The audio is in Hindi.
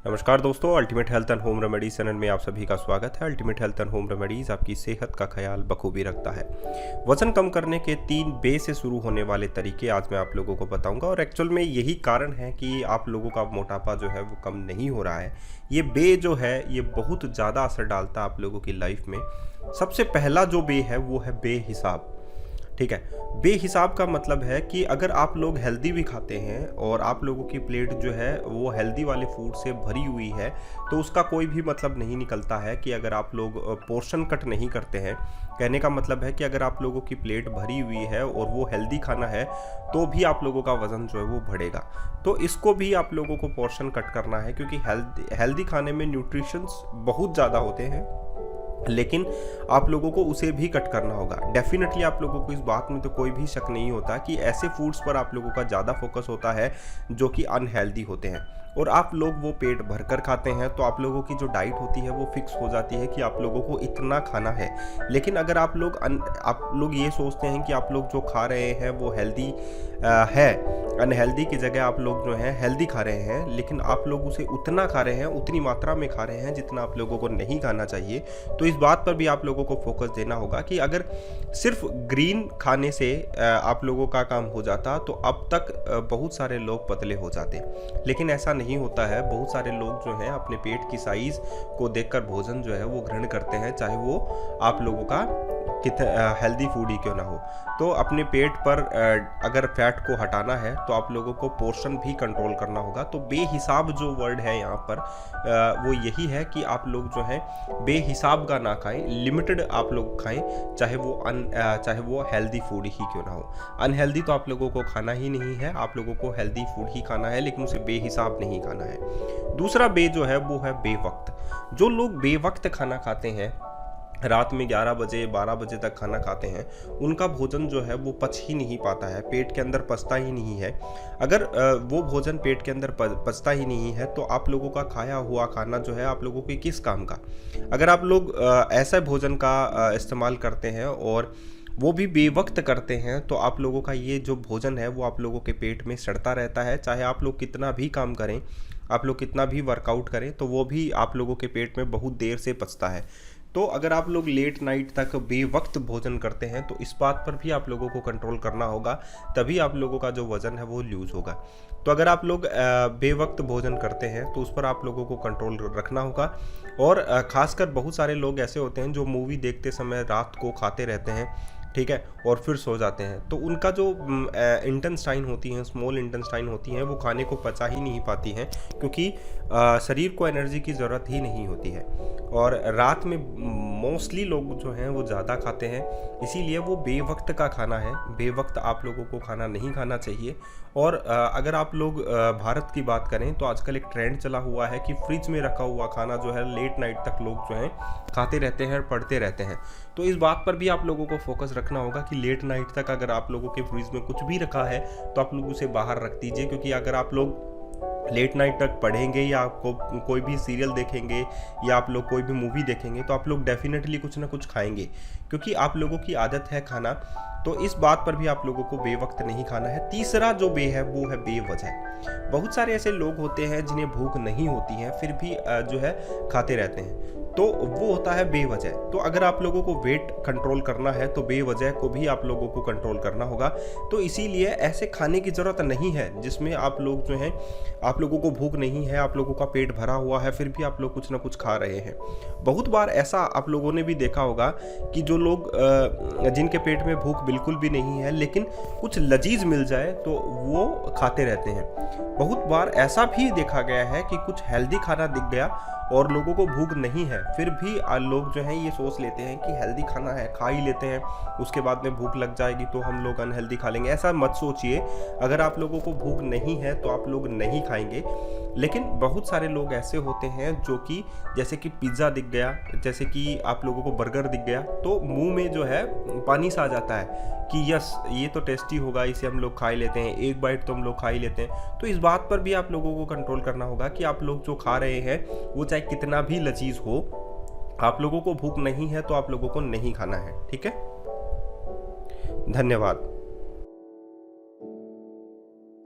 नमस्कार दोस्तों, ultimate health and home remedies channel में आप सभी का स्वागत है। Ultimate health and home remedies आपकी सेहत का ख्याल बखूबी रखता है। वजन कम करने के 3 बे से शुरू होने वाले तरीके आज मैं आप लोगों को बताऊंगा और एक्चुअल में यही कारण है कि आप लोगों का मोटापा जो है वो कम नहीं हो रहा है। ये बे जो है ये बहुत ज़्यादा असर डालता है आप लोगों की लाइफ में। सबसे पहला जो बे है वो है बेहिसाब। ठीक है, बेहिसाब का मतलब है कि अगर आप लोग हेल्दी भी खाते हैं और आप लोगों की प्लेट जो है वो हेल्दी वाले फूड से भरी हुई है, तो उसका कोई भी मतलब नहीं निकलता है कि अगर आप लोग पोर्शन कट नहीं करते हैं। कहने का मतलब है कि अगर आप लोगों की प्लेट भरी हुई है और वो हेल्दी खाना है तो भी आप लोगों का वज़न जो है वो बढ़ेगा। तो इसको भी आप लोगों को पोर्शन कट करना है, क्योंकि हेल्दी खाने में न्यूट्रिशंस बहुत ज़्यादा होते हैं, लेकिन आप लोगों को उसे भी कट करना होगा। डेफिनेटली आप लोगों को इस बात में तो कोई भी शक नहीं होता कि ऐसे फूड्स पर आप लोगों का ज़्यादा फोकस होता है जो कि अनहेल्दी होते हैं और आप लोग वो पेट भरकर खाते हैं, तो आप लोगों की जो डाइट होती है वो फिक्स हो जाती है कि आप लोगों को इतना खाना है। लेकिन अगर आप लोग ये सोचते हैं कि आप लोग जो खा रहे हैं वो हेल्दी है, अनहेल्दी की जगह आप लोग जो है हेल्दी खा रहे हैं, लेकिन आप लोग उसे उतना खा रहे हैं, उतनी मात्रा में खा रहे हैं जितना आप लोगों को नहीं खाना चाहिए। तो इस बात पर भी आप लोगों को फोकस देना होगा कि अगर सिर्फ ग्रीन खाने से आप लोगों का काम हो जाता तो अब तक बहुत सारे लोग पतले हो जाते, लेकिन ऐसा नहीं होता है। बहुत सारे लोग जो हैं अपने पेट की साइज को देखकर भोजन जो है वो ग्रहण करते हैं, चाहे वो आप लोगों का कितना हेल्दी फूड ही क्यों ना हो। तो अपने पेट पर अगर फैट को हटाना है तो आप लोगों को पोर्शन भी कंट्रोल करना होगा। तो बेहिसाब जो वर्ड है यहाँ पर वो यही है कि आप लोग जो है बेहिसाब का ना खाएं, लिमिटेड आप लोग खाएं, चाहे वो हेल्दी फूड ही क्यों ना हो। अनहेल्दी तो आप लोगों को खाना ही नहीं है, आप लोगों को हेल्दी फूड ही खाना है, लेकिन उसे बेहिसाब नहीं खाना है। दूसरा बे जो है वो है बेवक्त। जो लोग बेवक्त खाना खाते हैं, रात में 11 बजे 12 बजे तक खाना खाते हैं, उनका भोजन जो है वो पच ही नहीं पाता है, पेट के अंदर पचता ही नहीं है। अगर वो भोजन पेट के अंदर पचता ही नहीं है तो आप लोगों का खाया हुआ खाना जो है आप लोगों के किस काम का। अगर आप लोग ऐसा भोजन का इस्तेमाल करते हैं और वो भी बेवक्त करते हैं, तो आप लोगों का ये जो भोजन है वो आप लोगों के पेट में सड़ता रहता है। चाहे आप लोग कितना भी काम करें, आप लोग कितना भी वर्कआउट करें, तो वो भी आप लोगों के पेट में बहुत देर से पचता है। तो अगर आप लोग लेट नाइट तक बेवक्त भोजन करते हैं तो इस बात पर भी आप लोगों को कंट्रोल करना होगा, तभी आप लोगों का जो वज़न है वो लूज़ होगा। तो अगर आप लोग बेवक्त भोजन करते हैं तो उस पर आप लोगों को कंट्रोल रखना होगा। और ख़ासकर बहुत सारे लोग ऐसे होते हैं जो मूवी देखते समय रात को खाते रहते हैं, ठीक है, और फिर सो जाते हैं। तो उनका जो इंटेस्टाइन होती हैं, स्मॉल इंटेस्टाइन होती हैं, वो खाने को पचा ही नहीं पाती हैं, क्योंकि शरीर को एनर्जी की ज़रूरत ही नहीं होती है। और रात में मोस्टली लोग जो हैं वो ज़्यादा खाते हैं, इसीलिए वो बेवक्त का खाना है। बेवक्त आप लोगों को खाना नहीं खाना चाहिए। और अगर आप लोग भारत की बात करें तो आजकल एक ट्रेंड चला हुआ है कि फ्रिज में रखा हुआ खाना जो है लेट नाइट तक लोग जो हैं खाते रहते हैं, पढ़ते रहते हैं। तो इस बात पर भी आप लोगों को फोकस रखना होगा कि लेट नाइट तक अगर आप लोगों के फ्रिज में कुछ भी रखा है तो आप लोग उसे बाहर रख दीजिए, क्योंकि अगर आप लोग लेट नाइट तक पढ़ेंगे या आपको कोई भी सीरियल देखेंगे या आप लोग कोई भी मूवी देखेंगे तो आप लोग डेफिनेटली कुछ ना कुछ खाएंगे, क्योंकि आप लोगों की आदत है खाना। तो इस बात पर भी आप लोगों को बेवक्त नहीं खाना है। तीसरा जो बे है वो है बेवजह। बहुत सारे ऐसे लोग होते हैं जिन्हें भूख नहीं होती है फिर भी जो है खाते रहते हैं, तो वो होता है बेवजह। तो अगर आप लोगों को वेट कंट्रोल करना है तो बेवजह को भी आप लोगों को कंट्रोल करना होगा। तो इसीलिए ऐसे खाने की ज़रूरत नहीं है जिसमें आप लोग जो हैं, आप लोगों को भूख नहीं है, आप लोगों का पेट भरा हुआ है, फिर भी आप लोग कुछ ना कुछ खा रहे हैं। बहुत बार ऐसा आप लोगों ने भी देखा होगा कि जो लोग जिनके पेट में भूख बिल्कुल भी नहीं है, लेकिन कुछ लजीज मिल जाए तो वो खाते रहते हैं। बहुत बार ऐसा भी देखा गया है कि कुछ हेल्दी खाना दिख गया और लोगों को भूख नहीं है, फिर भी लोग जो हैं ये सोच लेते हैं कि हेल्दी खाना है, खा ही लेते हैं, उसके बाद में भूख लग जाएगी तो हम लोग अनहेल्दी खा लेंगे। ऐसा मत सोचिए। अगर आप लोगों को भूख नहीं है तो आप लोग नहीं खाएंगे, लेकिन बहुत सारे लोग ऐसे होते हैं जो कि जैसे कि पिज़्ज़ा दिख गया, जैसे कि आप लोगों को बर्गर दिख गया, तो मुंह में जो है पानी सा आ जाता है कि यस ये तो टेस्टी होगा, इसे हम लोग खा ही लेते हैं, एक बाइट तो हम लोग खा ही लेते हैं। तो इस बात पर भी आप लोगों को कंट्रोल करना होगा कि आप लोग जो खा रहे हैं वो चाहे कितना भी लजीज हो, आप लोगों को भूख नहीं है तो आप लोगों को नहीं खाना है। ठीक है, धन्यवाद।